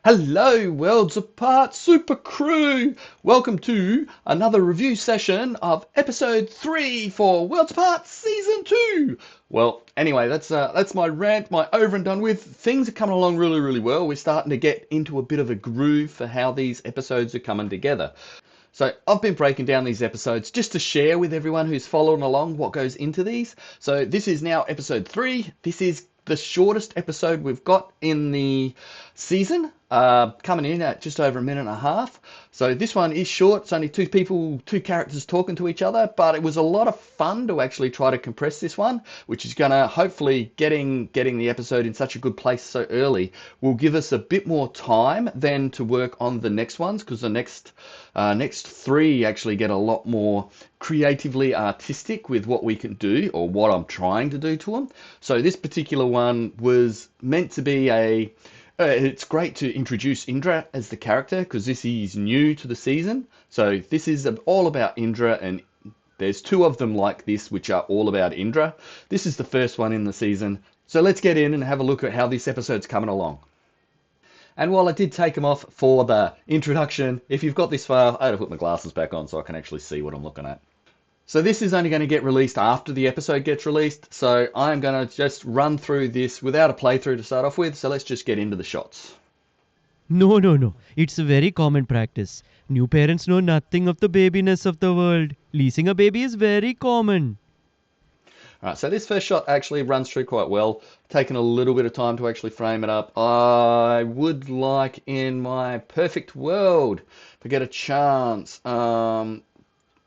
Hello, Worlds Apart Super Crew! Welcome to another review session of episode 3 for Worlds Apart Season 2. Well, anyway, that's my rant, my over and done with. Things are coming along really well. We're starting to get into a bit of a groove for how these episodes are coming together. So I've been breaking down these episodes just to share with everyone who's following along what goes into these. So this is now episode 3. This is the shortest episode we've got in the season, coming in at just over a minute and a half. So this one is short. It's only two characters talking to each other, but it was a lot of fun to actually try to compress this one, which is going to hopefully getting the episode in such a good place so early will give us a bit more time then to work on the next ones, because the next three actually get a lot more creatively artistic with what we can do or what I'm trying to do to them. So this particular one was meant to be it's great to introduce Indra as the character because this is new to the season. So this is all about Indra, and there's two of them like this which are all about Indra. This is the first one in the season. So let's get in and have a look at how this episode's coming along. And while I did take them off for the introduction, if you've got this far, I had to put my glasses back on so I can actually see what I'm looking at. So this is only going to get released after the episode gets released, so I'm going to just run through this without a playthrough to start off with, so let's just get into the shots. No. It's a very common practice. New parents know nothing of the babiness of the world. Leasing a baby is very common. Alright, so this first shot actually runs through quite well, taking a little bit of time to actually frame it up. I would like, in my perfect world, to get a chance.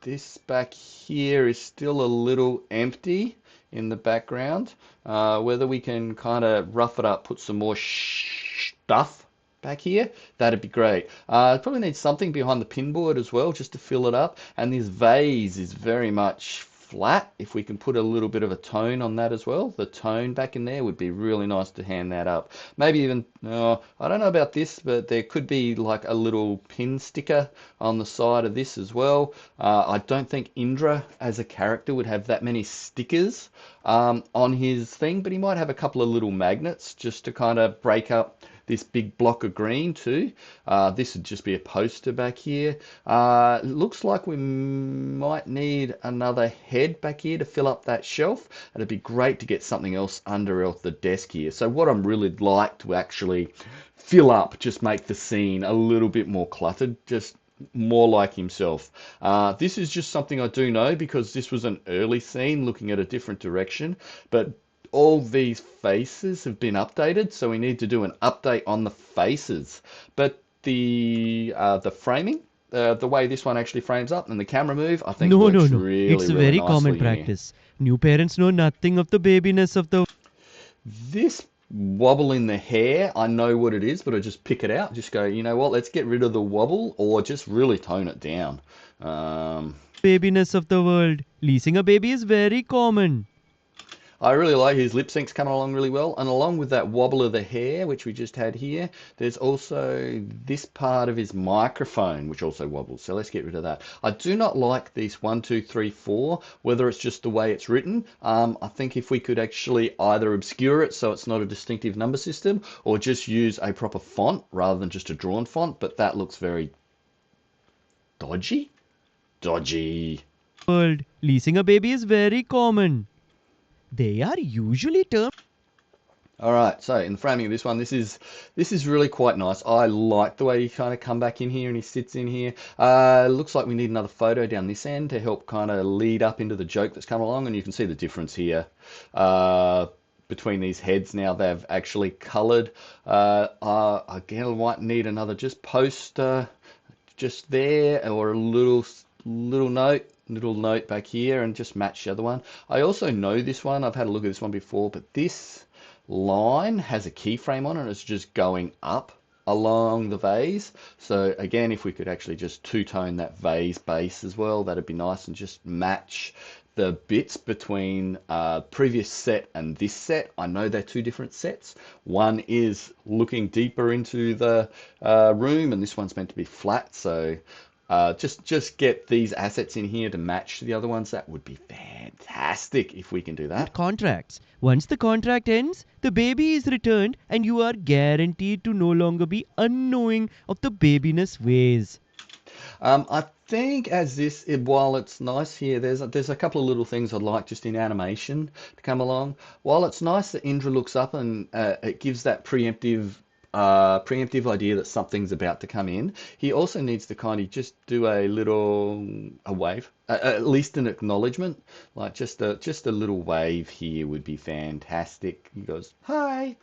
This back here is still a little empty in the background. Whether we can kind of rough it up, put some more stuff back here, that'd be great. Probably need something behind the pinboard as well, just to fill it up. And this vase is very much flat. If we can put a little bit of a tone on that as well, the tone back in there would be really nice to hand that up. Maybe even, I don't know about this, but there could be like a little pin sticker on the side of this as well. I don't think Indra as a character would have that many stickers on his thing, but he might have a couple of little magnets just to kind of break up this big block of green too. This would just be a poster back here. Looks like we might need another head back here to fill up that shelf. It'd be great to get something else under the desk here. So what I'm really like to actually fill up, just make the scene a little bit more cluttered, just more like himself. This is just something I do know because this was an early scene looking at a different direction, but all these faces have been updated, so we need to do an update on the faces. But the framing, the way this one actually frames up and the camera move, I think works No. It's a really very common nicely in here. practice. New parents know nothing of the babiness of the This wobble in the hair, I know what it is, but I just pick it out. Just go, you know what, let's get rid of the wobble or just really tone it down. babiness of the world. Leasing a baby is very common. I really like his lip syncs coming along really well, and along with that wobble of the hair, which we just had here, there's also this part of his microphone, which also wobbles, so let's get rid of that. I do not like these 1, 2, 3, 4, whether it's just the way it's written. I think if we could actually either obscure it so it's not a distinctive number system, or just use a proper font rather than just a drawn font, but that looks very dodgy. Dodgy. World. Leasing a baby is very common. They are usually termed. All right, so in the framing of this one, this is really quite nice. I like the way he kind of come back in here and he sits in here. Looks like we need another photo down this end to help kind of lead up into the joke that's come along, and you can see the difference here between these heads now. They've actually coloured. Again, I might need another just poster just there, or a little note back here, and just match the other one. I also know this one, I've had a look at this one before, but this line has a keyframe on it and it's just going up along the vase. So again, if we could actually just two-tone that vase base as well, that'd be nice, and just match the bits between previous set and this set. I know they're two different sets. One is looking deeper into the room, and this one's meant to be flat, so Just get these assets in here to match the other ones. That would be fantastic if we can do that. Contracts. Once the contract ends, the baby is returned and you are guaranteed to no longer be unknowing of the babiness ways. I think as this, while it's nice here, there's a couple of little things I'd like just in animation to come along. While it's nice that Indra looks up and it gives that preemptive idea that something's about to come in, he also needs to kind of just do a wave, at least an acknowledgement, like just a little wave here would be fantastic. He goes, "Hi,"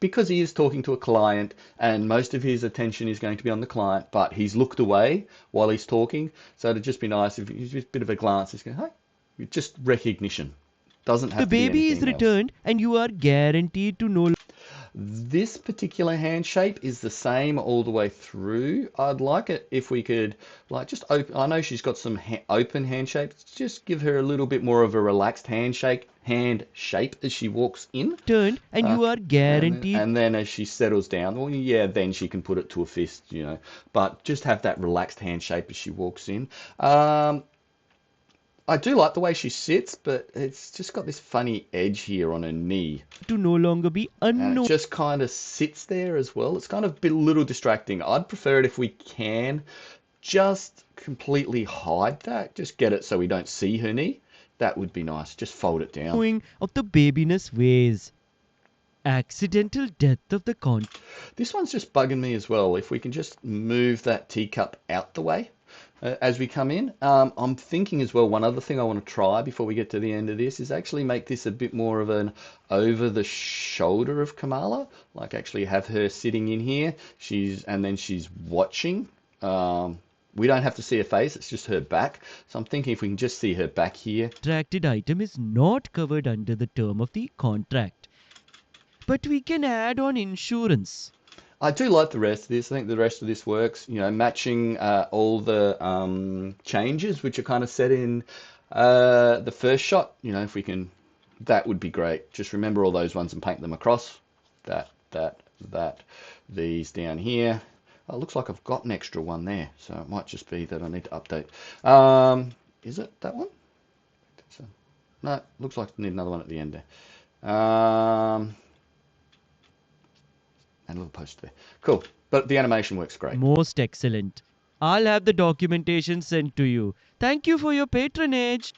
because he is talking to a client, and most of his attention is going to be on the client, but he's looked away while he's talking, so it'd just be nice if he's just a bit of a glance, he's going, "Hi," just recognition. Doesn't have The to be baby is anything else. returned and you are guaranteed to no. This particular hand shape is the same all the way through. I'd like it if we could, like, just open. I know she's got some open hand shapes. Just give her a little bit more of a relaxed hand shape as she walks in. Turned and you are guaranteed. And then as she settles down, well, yeah, then she can put it to a fist, But just have that relaxed hand shape as she walks in. I do like the way she sits, but it's just got this funny edge here on her knee. To no longer be And it unknown. just kind of sits there as well. It's kind of a little distracting. I'd prefer it if we can just completely hide that. Just get it so we don't see her knee. That would be nice. Just fold it down. Knowing of the babiness ways. Accidental death of the con. This one's just bugging me as well. If we can just move that teacup out the way as we come in. I'm thinking as well, one other thing I want to try before we get to the end of this is actually make this a bit more of an over the shoulder of Kamala. Like actually have her sitting in here. And then she's watching. We don't have to see her face, it's just her back. So I'm thinking if we can just see her back here. Contracted item is not covered under the term of the contract. But we can add on insurance. I do like the rest of this. I think the rest of this works. Matching all the changes which are kind of set in the first shot. If we can, that would be great. Just remember all those ones and paint them across. That. These down here. Oh, it looks like I've got an extra one there, so it might just be that I need to update. Is it that one? So, no, looks like I need another one at the end there. And a little post there. Cool. But the animation works great. Most excellent. I'll have the documentation sent to you. Thank you for your patronage.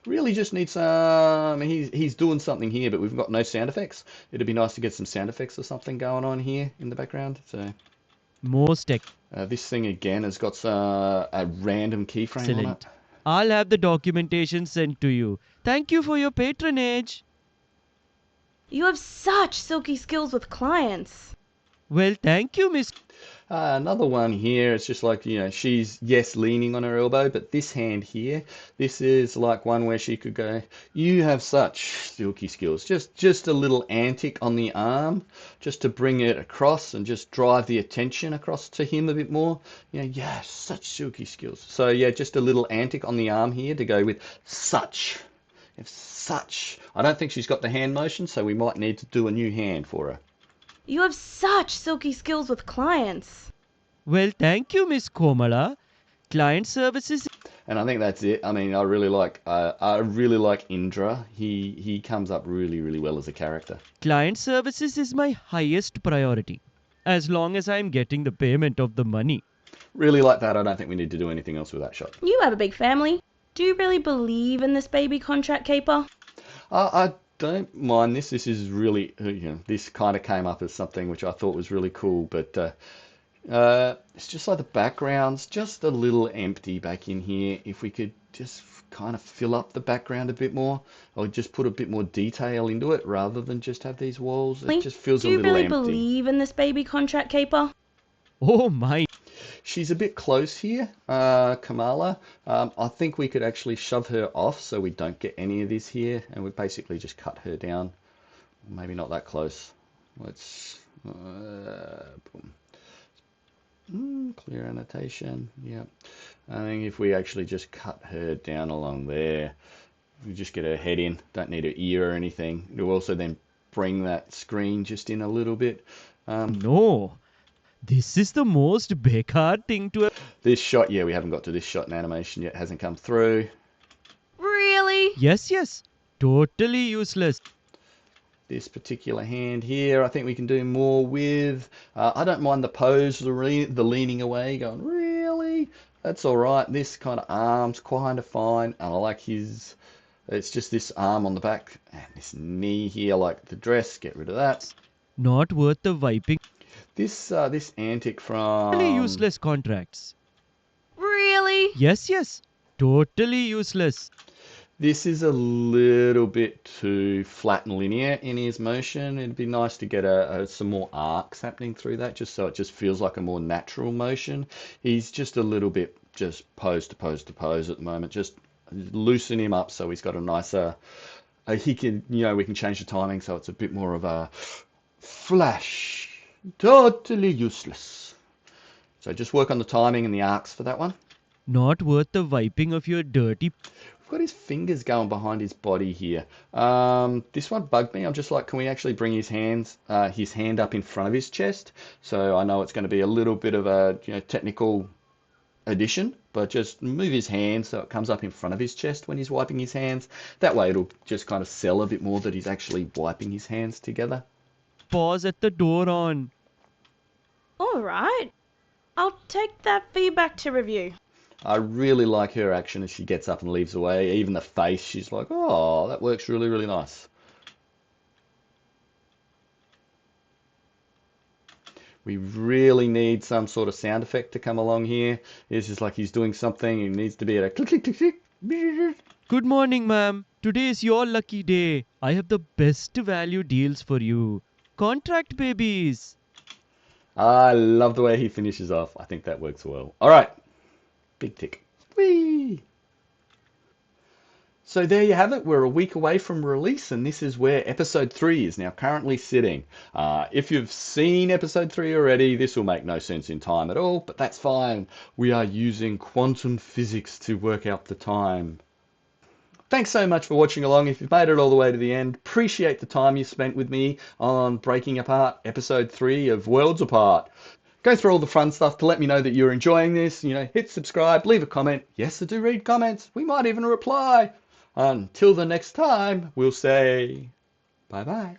Really just needs some... He's doing something here, but we've got no sound effects. It'd be nice to get some sound effects or something going on here in the background. So Most this thing again has got a random keyframe on it. excellent. I'll have the documentation sent to you. Thank you for your patronage. You have such silky skills with clients. Well, thank you, Miss. Another one here, it's just like, she's, yes, leaning on her elbow, but this hand here, this is like one where she could go, "You have such silky skills." Just a little antic on the arm, just to bring it across and just drive the attention across to him a bit more. Yeah, such silky skills. So yeah, just a little antic on the arm here to go with such. If such. I don't think she's got the hand motion, so we might need to do a new hand for her. You have such silky skills with clients. Well, thank you, Miss Komala. Client services. And I think that's it. I really like Indra. He comes up really, really well as a character. Client services is my highest priority. As long as I'm getting the payment of the money. Really like that. I don't think we need to do anything else with that shot. You have a big family. Do you really believe in this baby contract caper? I don't mind this. This is really, this kind of came up as something which I thought was really cool, but it's just like the background's just a little empty back in here. If we could just kind of fill up the background a bit more, or just put a bit more detail into it rather than just have these walls. It just feels a little empty. Do you really believe in this baby contract caper? Oh my. She's a bit close here, Kamala. I think we could actually shove her off so we don't get any of this here, and we basically just cut her down. Maybe not that close. Let's boom. Clear annotation. Yeah, I think if we actually just cut her down along there, we just get her head in. Don't need her ear or anything. It'll also then bring that screen just in a little bit. No. This is the most bekar thing to ever. This shot, yeah, we haven't got to this shot in animation yet. Hasn't come through. Really? Yes. Totally useless. This particular hand here, I think we can do more with. I don't mind the pose, the leaning away, going, really? That's all right. This kind of arm's kind of fine. And I like his, it's just this arm on the back and this knee here, like the dress. Get rid of that. Not worth the wiping. This antic Totally from. useless contracts. Really? Yes. Totally useless. This is a little bit too flat and linear in his motion. It'd be nice to get some more arcs happening through that, just so it just feels like a more natural motion. He's just a little bit just pose to pose to pose at the moment. Just loosen him up so he's got a nicer. He can, we can change the timing so it's a bit more of a flash. Totally useless. So just work on the timing and the arcs for that one. Not worth the wiping of your dirty. Got his fingers going behind his body here. This one bugged me. I'm just like, can we actually bring his hand up in front of his chest? So I know it's going to be a little bit of a technical addition, but just move his hand so it comes up in front of his chest when he's wiping his hands. That way it'll just kind of sell a bit more that he's actually wiping his hands together. Pause at the door on. All right. I'll take that feedback to review. I really like her action as she gets up and leaves away. Even the face, she's like, oh, that works really, really nice. We really need some sort of sound effect to come along here. It's just like he's doing something. He needs to be at a click, click, click, click. Good morning, ma'am. Today is your lucky day. I have the best value deals for you. Contract babies. I love the way he finishes off. I think that works well. All right. Big tick. Whee! So there you have it. We're a week away from release, and this is where episode 3 is now currently sitting. If you've seen episode 3 already, this will make no sense in time at all, but that's fine. We are using quantum physics to work out the time. Thanks so much for watching along. If you've made it all the way to the end, appreciate the time you spent with me on breaking apart episode 3 of Worlds Apart. Go through all the fun stuff to let me know that you're enjoying this. Hit subscribe, leave a comment. Yes, I do read comments. We might even reply. Until the next time, we'll say bye-bye.